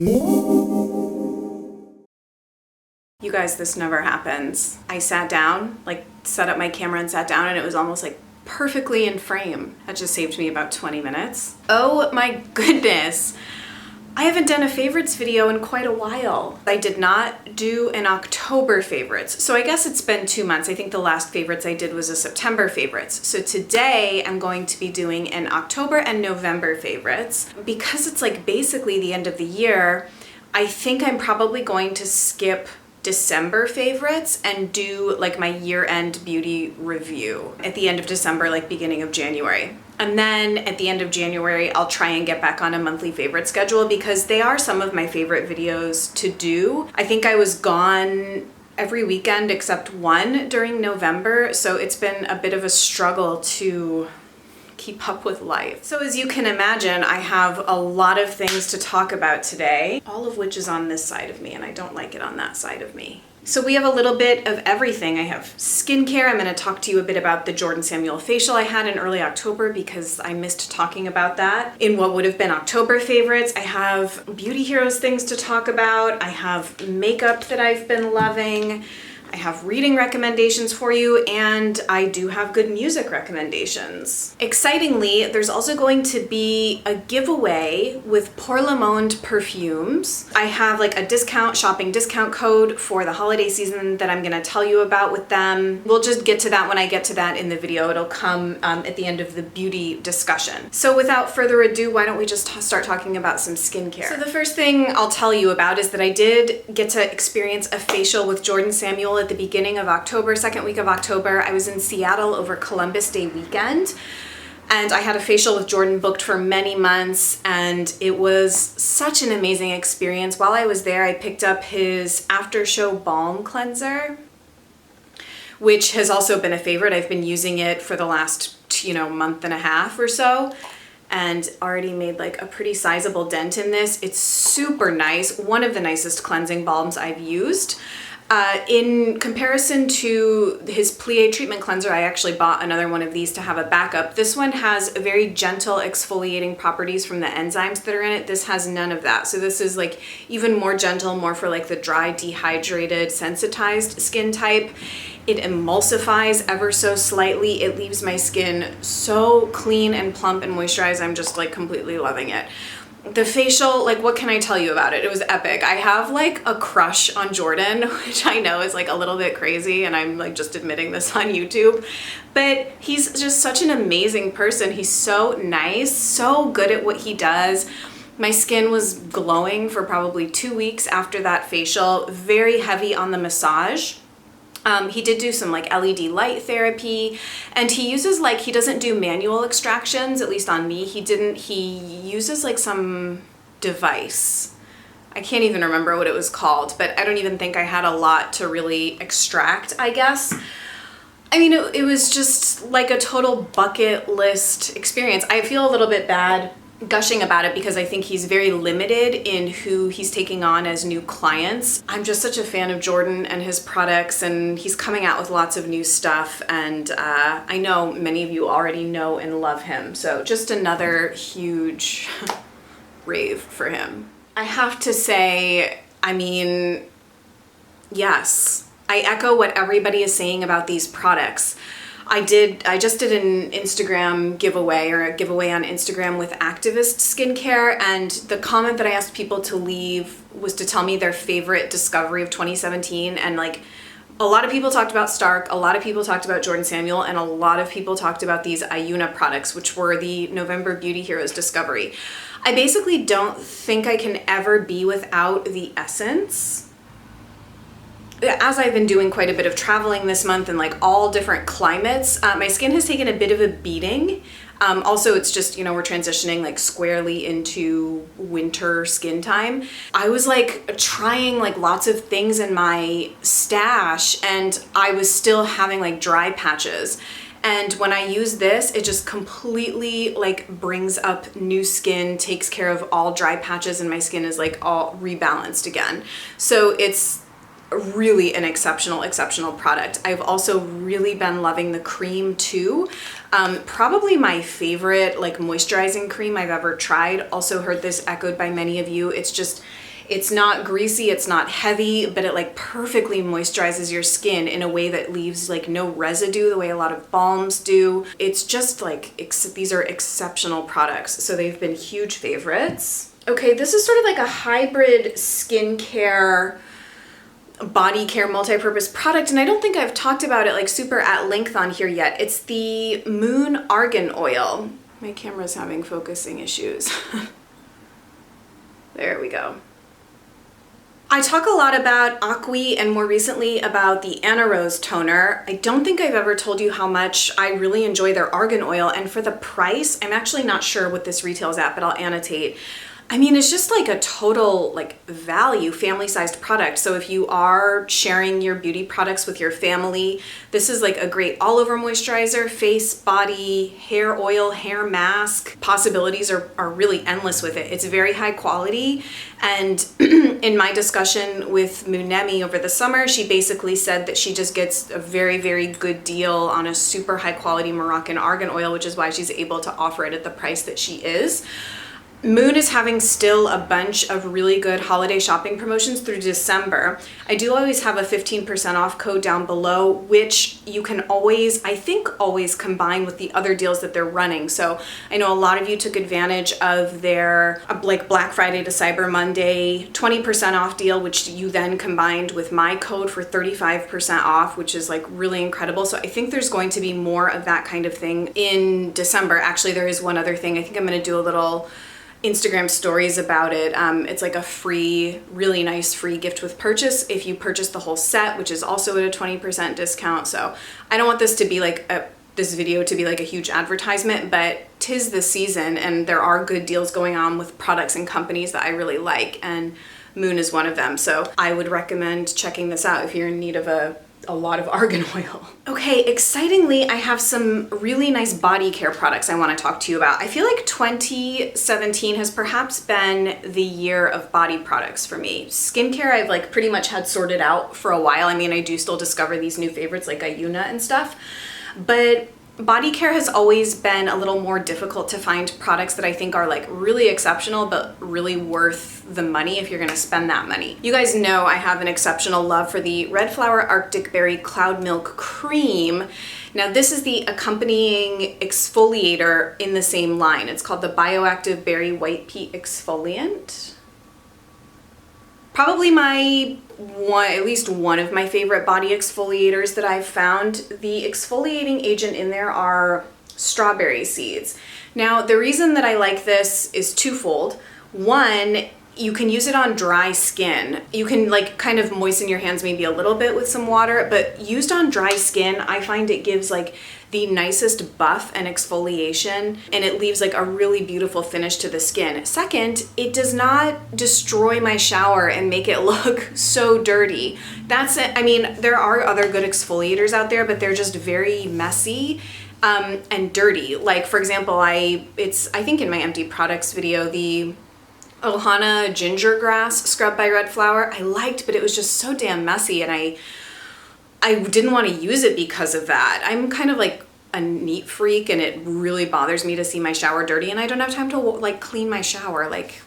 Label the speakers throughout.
Speaker 1: You guys, this never happens. I sat down, like set up my camera and sat down, and it was almost like perfectly in frame. That just saved me about 20 minutes. Oh my goodness. I haven't done a favorites video in quite a while. I did not do an October favorites. So I guess it's been 2 months. I think the last favorites I did was a September favorites. So today I'm going to be doing an October and November favorites. Because it's like basically the end of the year, I think I'm probably going to skip December favorites and do like my year-end beauty review at the end of December, like beginning of January. And then at the end of January, I'll try and get back on a monthly favorite schedule because they are some of my favorite videos to do. I think I was gone every weekend except one during November, so it's been a bit of a struggle to keep up with life. So as you can imagine, I have a lot of things to talk about today, all of which is on this side of me, and I don't like it on that side of me. So we have a little bit of everything. I have skincare. I'm going to talk to you a bit about the Jordan Samuel facial I had in early October because I missed talking about that in what would have been October favorites. I have Beauty Heroes things to talk about. I have makeup that I've been loving. I have reading recommendations for you, and I do have good music recommendations. Excitingly, there's also going to be a giveaway with Pour Le Monde perfumes. I have like a shopping discount code for the holiday season that I'm gonna tell you about with them. We'll just get to that when I get to that in the video. It'll come at the end of the beauty discussion. So without further ado, why don't we just start talking about some skincare. So the first thing I'll tell you about is that I did get to experience a facial with Jordan Samuel at the beginning of October, second week of October. I was in Seattle over Columbus Day weekend, and I had a facial with Jordan booked for many months, and it was such an amazing experience. While I was there, I picked up his after show balm cleanser, which has also been a favorite. I've been using it for the last, month and a half or so, and already made like a pretty sizable dent in this. It's super nice. One of the nicest cleansing balms I've used. In comparison to his Plie treatment cleanser, I actually bought another one of these to have a backup. This one has very gentle exfoliating properties from the enzymes that are in it. This has none of that. So this is like even more gentle, more for like the dry, dehydrated, sensitized skin type. It emulsifies ever so slightly. It leaves my skin so clean and plump and moisturized. I'm just like completely loving it. The facial, like, what can I tell you about it? It was epic. I have like a crush on Jordan, which I know is like a little bit crazy, and I'm like just admitting this on YouTube, but he's just such an amazing person. He's so nice, so good at what he does. My skin was glowing for probably 2 weeks after that facial, very heavy on the massage. He did do some like LED light therapy, and he uses like, he doesn't do manual extractions, at least on me. He uses like some device. I can't even remember what it was called, but I don't even think I had a lot to really extract, I guess. I mean, it was just like a total bucket list experience. I feel a little bit bad gushing about it because I think he's very limited in who he's taking on as new clients. I'm just such a fan of Jordan and his products, and he's coming out with lots of new stuff, and I know many of you already know and love him, so just another huge rave for him. I have to say, I mean, yes, I echo what everybody is saying about these products. I just did an Instagram giveaway, or a giveaway on Instagram with Activist Skincare, and the comment that I asked people to leave was to tell me their favorite discovery of 2017, and like a lot of people talked about Stark, a lot of people talked about Jordan Samuel, and a lot of people talked about these Ayuna products, which were the November Beauty Heroes discovery. I basically don't think I can ever be without the essence. As I've been doing quite a bit of traveling this month in like all different climates, my skin has taken a bit of a beating. Also, it's just, we're transitioning like squarely into winter skin time. I was like trying like lots of things in my stash, and I was still having like dry patches. And when I use this, it just completely like brings up new skin, takes care of all dry patches, and my skin is like all rebalanced again. So it's really an exceptional product. I've also really been loving the cream too. Probably my favorite like moisturizing cream I've ever tried. Also heard this echoed by many of you. It's not greasy, it's not heavy, but it like perfectly moisturizes your skin in a way that leaves like no residue the way a lot of balms do. It's just like, these are exceptional products. So they've been huge favorites. Okay, this is sort of like a hybrid skincare, body care, multi-purpose product, and I don't think I've talked about it like super at length on here yet. It's the Moon Argan Oil. My camera's having focusing issues. There we go. I talk a lot about Aqui and more recently about the Anna Rose toner. I don't think I've ever told you how much I really enjoy their argan oil, and for the price, I'm actually not sure what this retails at, but I'll annotate. I mean, it's just like a total like value, family-sized product. So if you are sharing your beauty products with your family, this is like a great all-over moisturizer, face, body, hair oil, hair mask. Possibilities are really endless with it. It's very high quality. And in my discussion with Munemi over the summer, she basically said that she just gets a very, very good deal on a super high quality Moroccan argan oil, which is why she's able to offer it at the price that she is. Moon is having still a bunch of really good holiday shopping promotions through December. I do always have a 15% off code down below, which you can always, I think always combine with the other deals that they're running. So I know a lot of you took advantage of their like Black Friday to Cyber Monday 20% off deal, which you then combined with my code for 35% off, which is like really incredible. So I think there's going to be more of that kind of thing in December. Actually, there is one other thing. I think I'm going to do a little Instagram stories about it. It's like a free, really nice free gift with purchase if you purchase the whole set, which is also at a 20% discount. So I don't want this to be like this video to be like a huge advertisement, but 'tis the season and there are good deals going on with products and companies that I really like, and Moon is one of them. So I would recommend checking this out if you're in need of a lot of argan oil. Okay, excitingly, I have some really nice body care products I want to talk to you about. I feel like 2017 has perhaps been the year of body products for me. Skincare I've like pretty much had sorted out for a while. I mean, I do still discover these new favorites like Ayuna and stuff, but body care has always been a little more difficult to find products that I think are like really exceptional but really worth the money if you're gonna spend that money. You guys know I have an exceptional love for the Red Flower Arctic Berry Cloud Milk Cream. Now this is the accompanying exfoliator in the same line. It's called the Bioactive Berry White Peat Exfoliant. Probably at least one of my favorite body exfoliators that I've found. The exfoliating agent in there are strawberry seeds. Now, the reason that I like this is twofold. One, you can use it on dry skin. You can like kind of moisten your hands maybe a little bit with some water, but used on dry skin, I find it gives like the nicest buff and exfoliation, and it leaves like a really beautiful finish to the skin. Second, it does not destroy my shower and make it look so dirty. That's it. I mean, there are other good exfoliators out there, but they're just very messy and dirty. Like for example, I think in my empty products video, the Ohana Ginger Grass Scrub by Red Flower, I liked, but it was just so damn messy, and I didn't want to use it because of that. I'm kind of like a neat freak, and it really bothers me to see my shower dirty, and I don't have time to like clean my shower like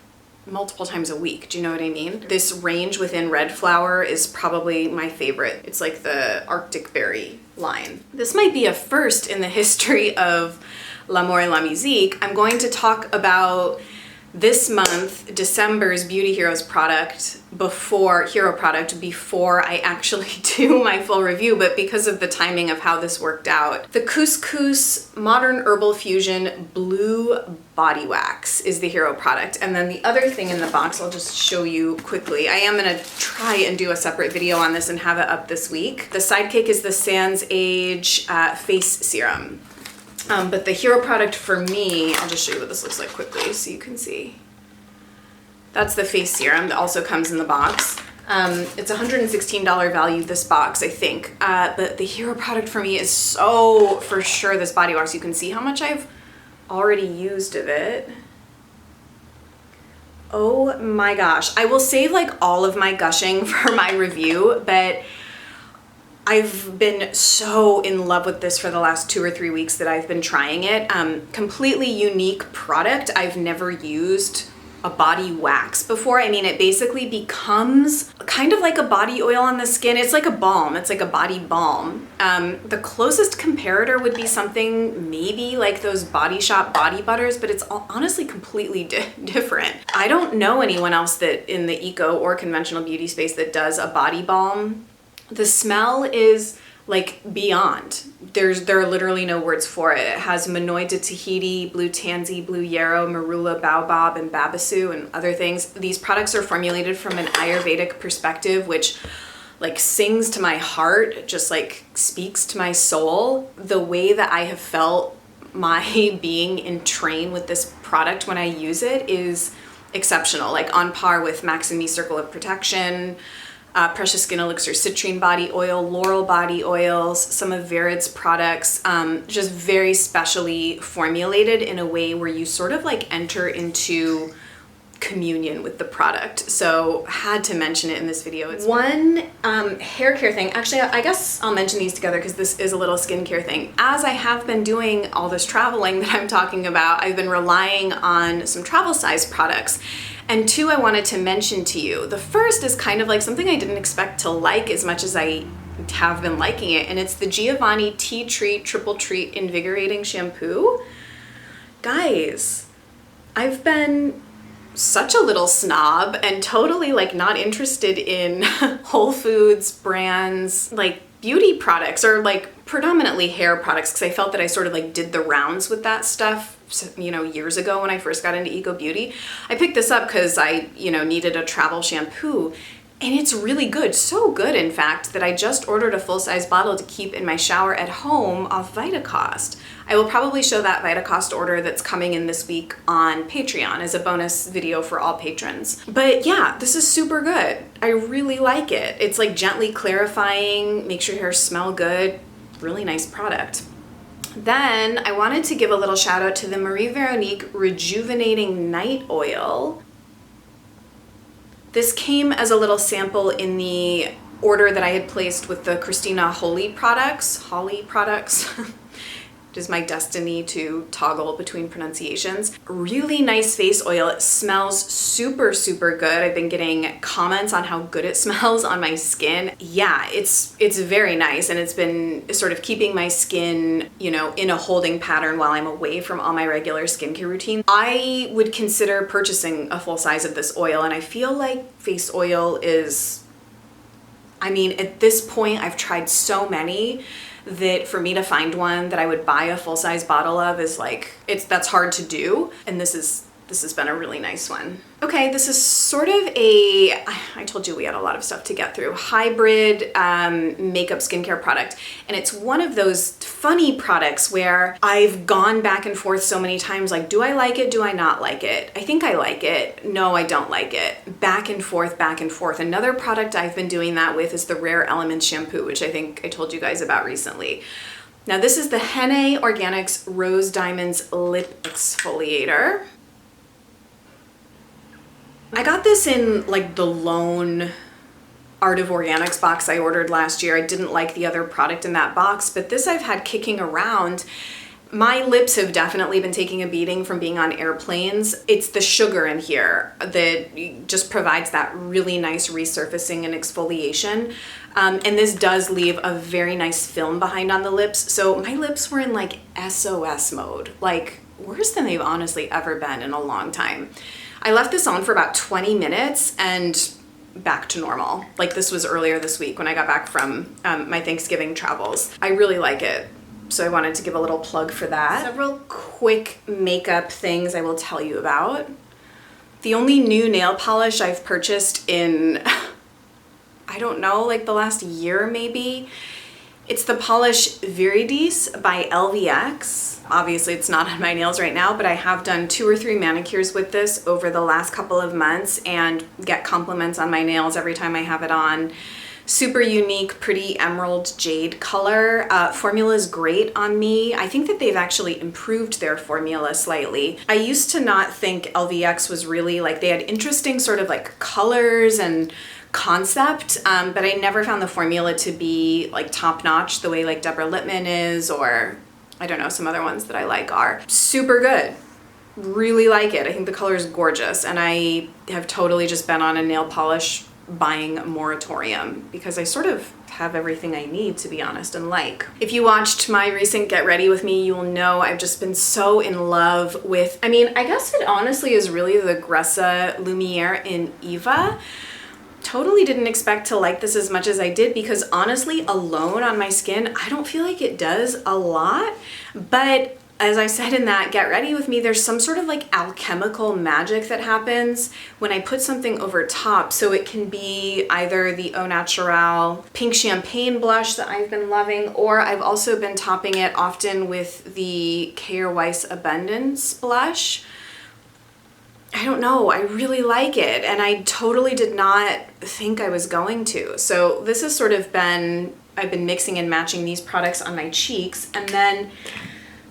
Speaker 1: multiple times a week. Do you know what I mean? This range within Red Flower is probably my favorite. It's like the Arctic Berry line. This might be a first in the history of L'Amour et la Musique. I'm going to talk about this month, December's Beauty Heroes product before I actually do my full review, but because of the timing of how this worked out. The Couscous Modern Herbal Fusion Blue Body Wax is the hero product. And then the other thing in the box, I'll just show you quickly. I am gonna try and do a separate video on this and have it up this week. The sidekick is the Sans Age Face Serum. But the hero product for me, I'll just show you what this looks like quickly so you can see. That's the face serum that also comes in the box. It's $116 value, this box, I think. But the hero product for me is so, for sure, this body wash. You can see how much I've already used of it. Oh my gosh. I will save like all of my gushing for my review, but I've been so in love with this for the last 2 or 3 weeks that I've been trying it. Completely unique product. I've never used a body wax before. I mean, it basically becomes kind of like a body oil on the skin. It's like a balm. It's like a body balm. The closest comparator would be something maybe like those Body Shop body butters, but it's honestly completely different. I don't know anyone else that in the eco or conventional beauty space that does a body balm. The smell is like beyond. There are literally no words for it. It has Manoy de Tahiti, Blue Tansy, Blue Yarrow, Marula, Baobab, and Babasu, and other things. These products are formulated from an Ayurvedic perspective, which like sings to my heart, just like speaks to my soul. The way that I have felt my being entrained with this product when I use it is exceptional, like on par with Max and Me Circle of Protection, Precious Skin Elixir Citrine Body Oil, Laurel Body Oils, some of Verid's products, just very specially formulated in a way where you sort of like enter into communion with the product. So had to mention it in this video. It's one hair care thing. Actually, I guess I'll mention these together because this is a little skincare thing. As I have been doing all this traveling that I'm talking about, I've been relying on some travel size products. And 2 I wanted to mention to you. The first is kind of like something I didn't expect to like as much as I have been liking it, and it's the Giovanni Tea Tree Triple Treat Invigorating Shampoo. Guys, I've been such a little snob and totally like not interested in Whole Foods brands, like beauty products or like predominantly hair products, because I felt that I sort of like did the rounds with that stuff, you know, years ago when I first got into eco beauty. I picked this up because I, you know, needed a travel shampoo, and it's really good. So good, in fact, that I just ordered a full-size bottle to keep in my shower at home off Vitacost. I will probably show that Vitacost order that's coming in this week on Patreon as a bonus video for all patrons. But yeah, this is super good. I really like it. It's like gently clarifying, makes your hair smell good. Really nice product. Then I wanted to give a little shout out to the Marie Veronique Rejuvenating Night Oil. This came as a little sample in the order that I had placed with the Christina Holly products. It is my destiny to toggle between pronunciations. Really nice face oil. It smells super, super good. I've been getting comments on how good it smells on my skin. Yeah, it's very nice, and it's been sort of keeping my skin, you know, in a holding pattern while I'm away from all my regular skincare routine. I would consider purchasing a full size of this oil, and I feel like face oil is, I mean, at this point, I've tried so many that for me to find one that I would buy a full-size bottle of is like, that's hard to do. And this has been a really nice one. Okay, this is sort of I told you we had a lot of stuff to get through, hybrid makeup skincare product. And it's one of those funny products where I've gone back and forth so many times, like, do I like it? Do I not like it? I think I like it. No, I don't like it. Back and forth, back and forth. Another product I've been doing that with is the Rare Elements shampoo, which I think I told you guys about recently. Now this is the Henne Organics Rose Diamonds Lip Exfoliator. I got this in like the lone Art of Organics box I ordered last year. I didn't like the other product in that box, but this I've had kicking around. My lips have definitely been taking a beating from being on airplanes. It's the sugar in here that just provides that really nice resurfacing and exfoliation. And this does leave a very nice film behind on the lips. So my lips were in like SOS mode, like worse than they've honestly ever been in a long time. I left this on for about 20 minutes and back to normal. Like this was earlier this week when I got back from my Thanksgiving travels. I really like it, so I wanted to give a little plug for that. Several quick makeup things I will tell you about. The only new nail polish I've purchased in, I don't know, like the last year maybe. It's the polish Viridis by LVX. Obviously it's not on my nails right now, but I have done 2 or 3 manicures with this over the last couple of months and get compliments on my nails every time I have it on. Super unique, pretty emerald jade color. Formula is great on me. I think that they've actually improved their formula slightly. I used to not think LVX was really like, they had interesting sort of like colors and concept, but I never found the formula to be like top notch the way like Deborah Lippmann is, or I don't know, some other ones that I like are. Super good. Really like it. I think the color is gorgeous, and I have totally just been on a nail polish buying moratorium because I sort of have everything I need, to be honest, and like. If you watched my recent Get Ready With Me, you will know I've just been so in love with, I mean, I guess it honestly is really the Gressa Lumiere in Eva. Totally didn't expect to like this as much as I did because honestly, alone on my skin, I don't feel like it does a lot, but as I said in that Get Ready With Me, there's some sort of like alchemical magic that happens when I put something over top. So it can be either the Au Naturel Pink Champagne blush that I've been loving, or I've also been topping it often with the K. Weiss Abundance blush. I don't know, I really like it, and I totally did not think I was going to. So this has sort of been, I've been mixing and matching these products on my cheeks, and then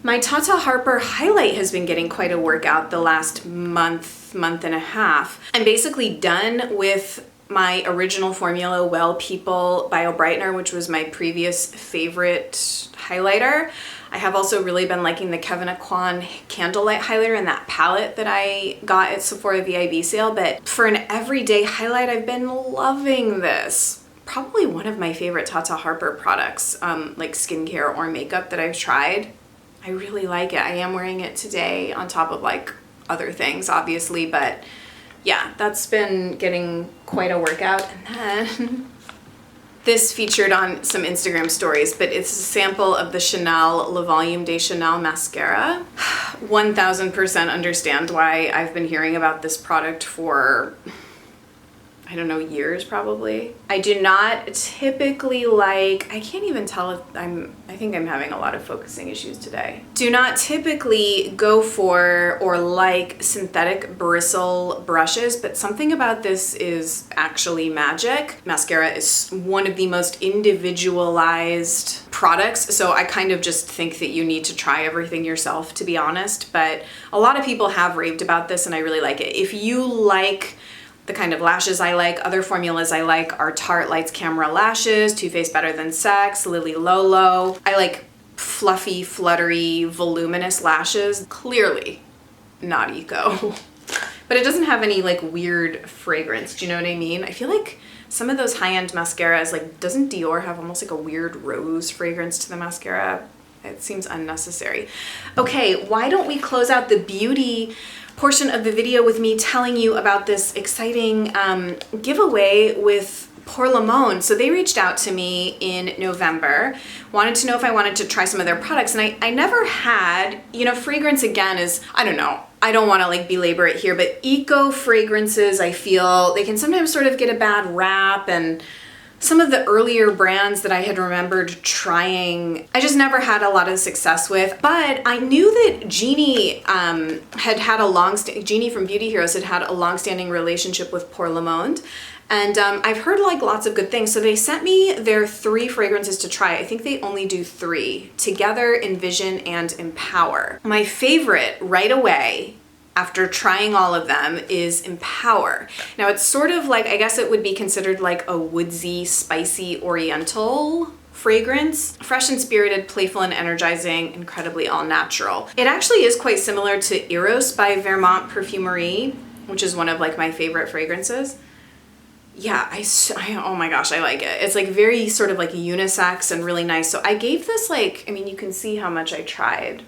Speaker 1: my Tata Harper highlight has been getting quite a workout the last month and a half. I'm basically done with my original formula Well People Bio Brightener, which was my previous favorite highlighter. I have also really been liking the Kevyn Aucoin Candlelight highlighter in that palette that I got at Sephora VIB sale, but for an everyday highlight, I've been loving this. Probably one of my favorite Tata Harper products, like skincare or makeup that I've tried. I really like it. I am wearing it today on top of like other things, obviously, but yeah, that's been getting quite a workout. And then this featured on some Instagram stories, but it's a sample of the Chanel Le Volume de Chanel mascara. 1000% understand why I've been hearing about this product for, I don't know, years probably. I do not typically like, I can't even tell if I think I'm having a lot of focusing issues today. Do not typically go for or like synthetic bristle brushes, but something about this is actually magic. Mascara is one of the most individualized products, so I kind of just think that you need to try everything yourself, to be honest, but a lot of people have raved about this and I really like it. If you like the kind of lashes I like, other formulas I like are Tarte Lights Camera Lashes, Too Faced Better Than Sex, Lily Lolo. I like fluffy, fluttery, voluminous lashes. Clearly not eco, but it doesn't have any like weird fragrance. Do you know what I mean? I feel like some of those high-end mascaras, like doesn't Dior have almost like a weird rose fragrance to the mascara? It seems unnecessary. Okay, why don't we close out the beauty portion of the video with me telling you about this exciting giveaway with Pour Limon. So they reached out to me in November, wanted to know if I wanted to try some of their products, and I never had, you know, fragrance again is, I don't know, I don't want to like belabor it here, but eco fragrances, I feel they can sometimes sort of get a bad rap, and some of the earlier brands that I had remembered trying, I just never had a lot of success with. But I knew that Jeannie Jeannie from Beauty Heroes had a long-standing relationship with Pour Limon. And I've heard like lots of good things. So they sent me their 3 fragrances to try. I think they only do 3: Together, Envision, and Empower. My favorite right away after trying all of them is Empower. Now it's sort of like, I guess it would be considered like a woodsy, spicy, oriental fragrance. Fresh and spirited, playful and energizing, incredibly all natural. It actually is quite similar to Eros by Vermont Perfumerie, which is one of like my favorite fragrances. Yeah, oh my gosh, I like it. It's like very sort of like unisex and really nice. So I gave this like, I mean, you can see how much I tried.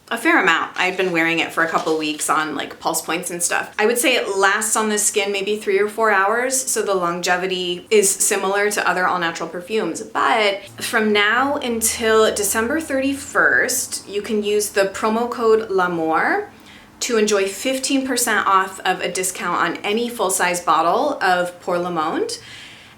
Speaker 1: A fair amount. I've been wearing it for a couple weeks on like pulse points and stuff. I would say it lasts on the skin maybe 3 or 4 hours, so the longevity is similar to other all-natural perfumes. But from now until December 31st, you can use the promo code LAMOUR to enjoy 15% off of a discount on any full-size bottle of Pour Limon.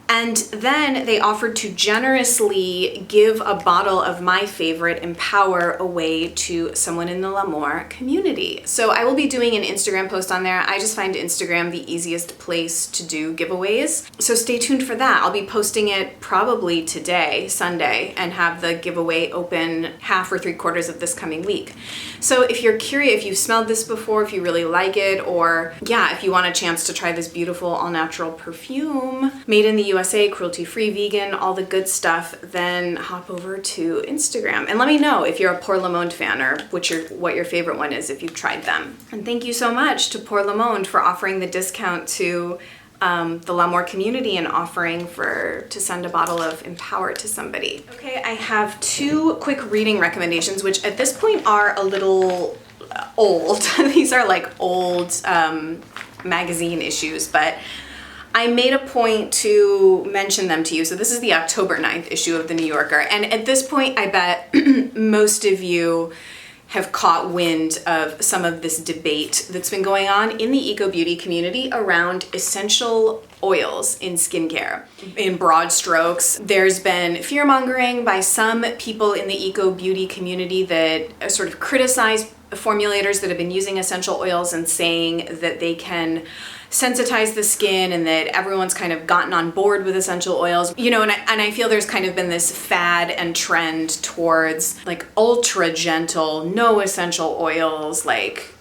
Speaker 1: And then they offered to generously give a bottle of my favorite, Empower, away to someone in the L'Amour community. So I will be doing an Instagram post on there. I just find Instagram the easiest place to do giveaways. So stay tuned for that. I'll be posting it probably today, Sunday, and have the giveaway open half or 3/4 of this coming week. So if you're curious, if you've smelled this before, if you really like it, or yeah, if you want a chance to try this beautiful all-natural perfume made in the USA, cruelty-free, vegan, all the good stuff, then hop over to Instagram and let me know if you're a Pour Le Monde fan or what your favorite one is if you've tried them. And thank you so much to Pour Le Monde for offering the discount to the L'Amour community and offering to send a bottle of Empower to somebody. Okay, I have 2 quick reading recommendations, which at this point are a little old. These are like old magazine issues, but I made a point to mention them to you. So this is the October 9th issue of the New Yorker. And at this point, I bet most of you have caught wind of some of this debate that's been going on in the eco-beauty community around essential oils in skincare. In broad strokes, there's been fear-mongering by some people in the eco-beauty community that sort of criticize formulators that have been using essential oils and saying that they can sensitize the skin and that everyone's kind of gotten on board with essential oils. You know, and I feel there's kind of been this fad and trend towards like ultra gentle, no essential oils, like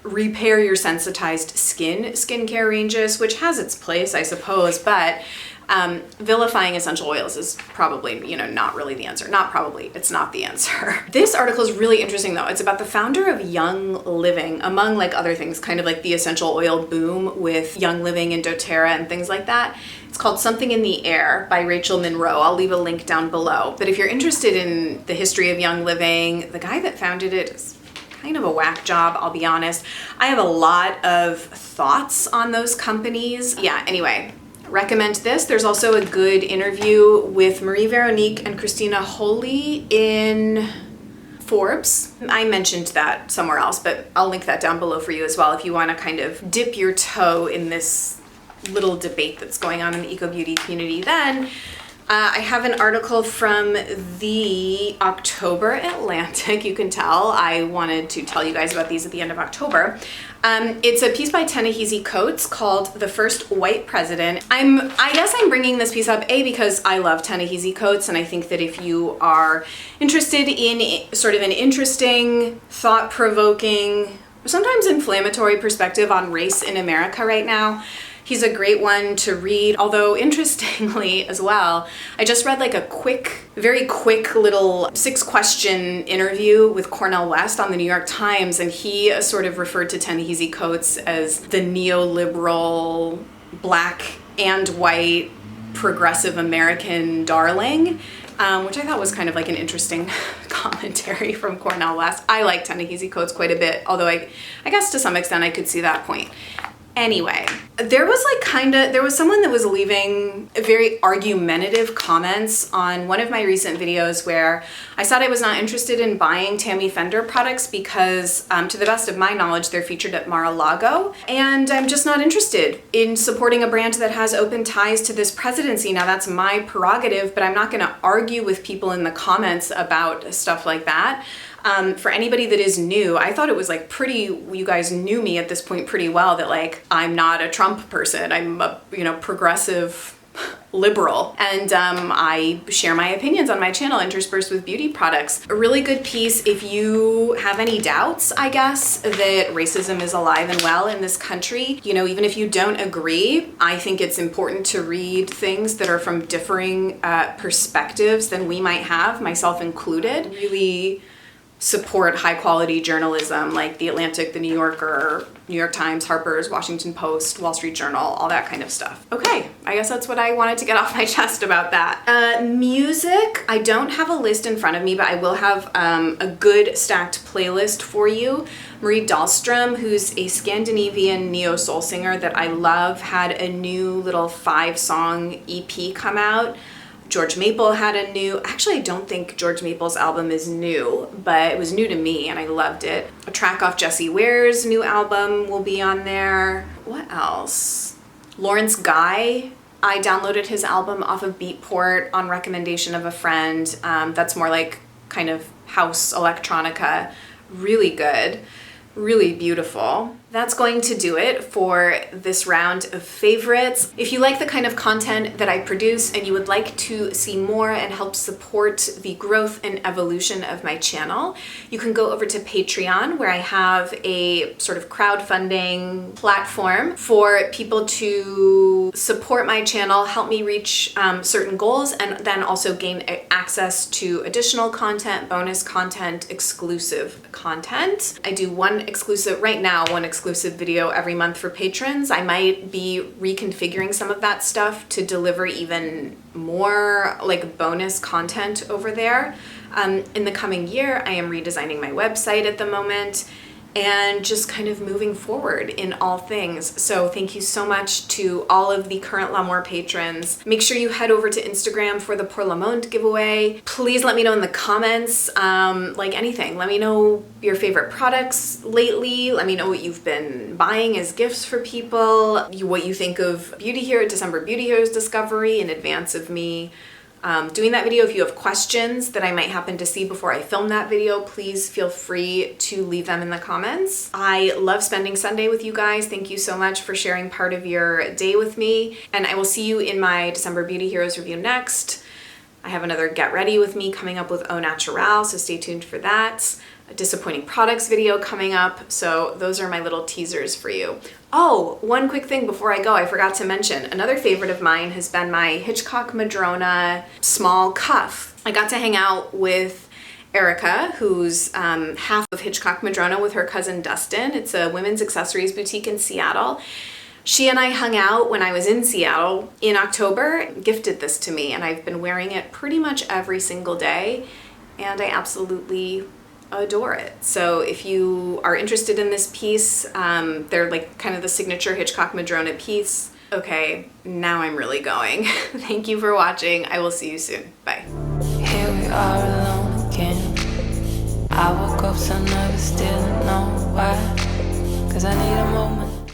Speaker 1: repair your sensitized skincare ranges, which has its place, I suppose, but vilifying essential oils is probably, you know, not really the answer. Not probably, it's not the answer. This article is really interesting though. It's about the founder of Young Living, among like other things, kind of like the essential oil boom with Young Living and doTERRA and things like that. It's called Something in the Air by Rachel Monroe. I'll leave a link down below. But if you're interested in the history of Young Living, the guy that founded it is kind of a whack job, I'll be honest. I have a lot of thoughts on those companies. Yeah, anyway. Recommend this. There's also a good interview with Marie Veronique and Christina Holy in Forbes. I mentioned that somewhere else, but I'll link that down below for you as well if you want to kind of dip your toe in this little debate that's going on in the eco-beauty community. Then I have an article from the October Atlantic. You can tell I wanted to tell you guys about these at the end of October. It's a piece by Ta-Nehisi Coates called The First White President. I guess I'm bringing this piece up, because I love Ta-Nehisi Coates, and I think that if you are interested in sort of an interesting, thought-provoking, sometimes inflammatory perspective on race in America right now, he's a great one to read, although interestingly as well, I just read like a very quick little 6-question interview with Cornel West on the New York Times, and he sort of referred to Ta-Nehisi Coates as the neoliberal, black and white, progressive American darling, which I thought was kind of like an interesting commentary from Cornel West. I like Ta-Nehisi Coates quite a bit, although I guess to some extent I could see that point. Anyway, there was someone that was leaving very argumentative comments on one of my recent videos where I said I was not interested in buying Tammy Fender products because, to the best of my knowledge, they're featured at Mar-a-Lago, and I'm just not interested in supporting a brand that has open ties to this presidency. Now, that's my prerogative, but I'm not going to argue with people in the comments about stuff like that. For anybody that is new, I thought it was like you guys knew me at this point pretty well, that like I'm not a Trump person. I'm a, progressive liberal, and I share my opinions on my channel interspersed with beauty products. A really good piece if you have any doubts, I guess, that racism is alive and well in this country. Even if you don't agree, I think it's important to read things that are from differing perspectives than we might have, myself included. Really support high quality journalism like The Atlantic, The New Yorker, New York Times, Harper's, Washington Post, Wall Street Journal, all that kind of stuff. Okay, I guess that's what I wanted to get off my chest about that. Music, I don't have a list in front of me, but I will have a good stacked playlist for you. Marie Dahlstrom, who's a Scandinavian neo-soul singer that I love, had a new little 5-song EP come out. George Maple had actually I don't think George Maple's album is new, but it was new to me and I loved it. A track off Jessie Ware's new album will be on there. What else? Lawrence Guy. I downloaded his album off of Beatport on recommendation of a friend. That's more like kind of house electronica. Really good, really beautiful. That's going to do it for this round of favorites. If you like the kind of content that I produce and you would like to see more and help support the growth and evolution of my channel, you can go over to Patreon, where I have a sort of crowdfunding platform for people to support my channel, help me reach certain goals, and then also gain access to additional content, bonus content, exclusive content. I do one exclusive video every month for patrons. I might be reconfiguring some of that stuff to deliver even more like bonus content over there. In the coming year, I am redesigning my website at the moment and just kind of moving forward in all things. So thank you so much to all of the current L'Amour patrons. Make sure you head over to Instagram for the Pour Le Monde giveaway. Please let me know in the comments, like anything. Let me know your favorite products lately. Let me know what you've been buying as gifts for people, what you think of December Beauty Heroes Discovery in advance of me doing that video. If you have questions that I might happen to see before I film that video, please feel free to leave them in the comments. I love spending Sunday with you guys. Thank you so much for sharing part of your day with me, and I will see you in my December Beauty Heroes review next. I have another Get Ready With Me coming up with Au Naturel, so stay tuned for that. A disappointing products video coming up, so those are my little teasers for you. Oh, one quick thing before I go, I forgot to mention, another favorite of mine has been my Hitchcock Madrona small cuff. I got to hang out with Erica, who's half of Hitchcock Madrona, with her cousin Dustin. It's a women's accessories boutique in Seattle. She and I hung out when I was in Seattle in October, gifted this to me, and I've been wearing it pretty much every single day, and I absolutely adore it. So if you are interested in this piece, they're like kind of the signature Hitchcock Madrona piece. Okay, now I'm really going. Thank you for watching. I will see you soon. Bye.
Speaker 2: Here we are alone again. I woke up so nervous, didn't know why. 'Cause I need a moment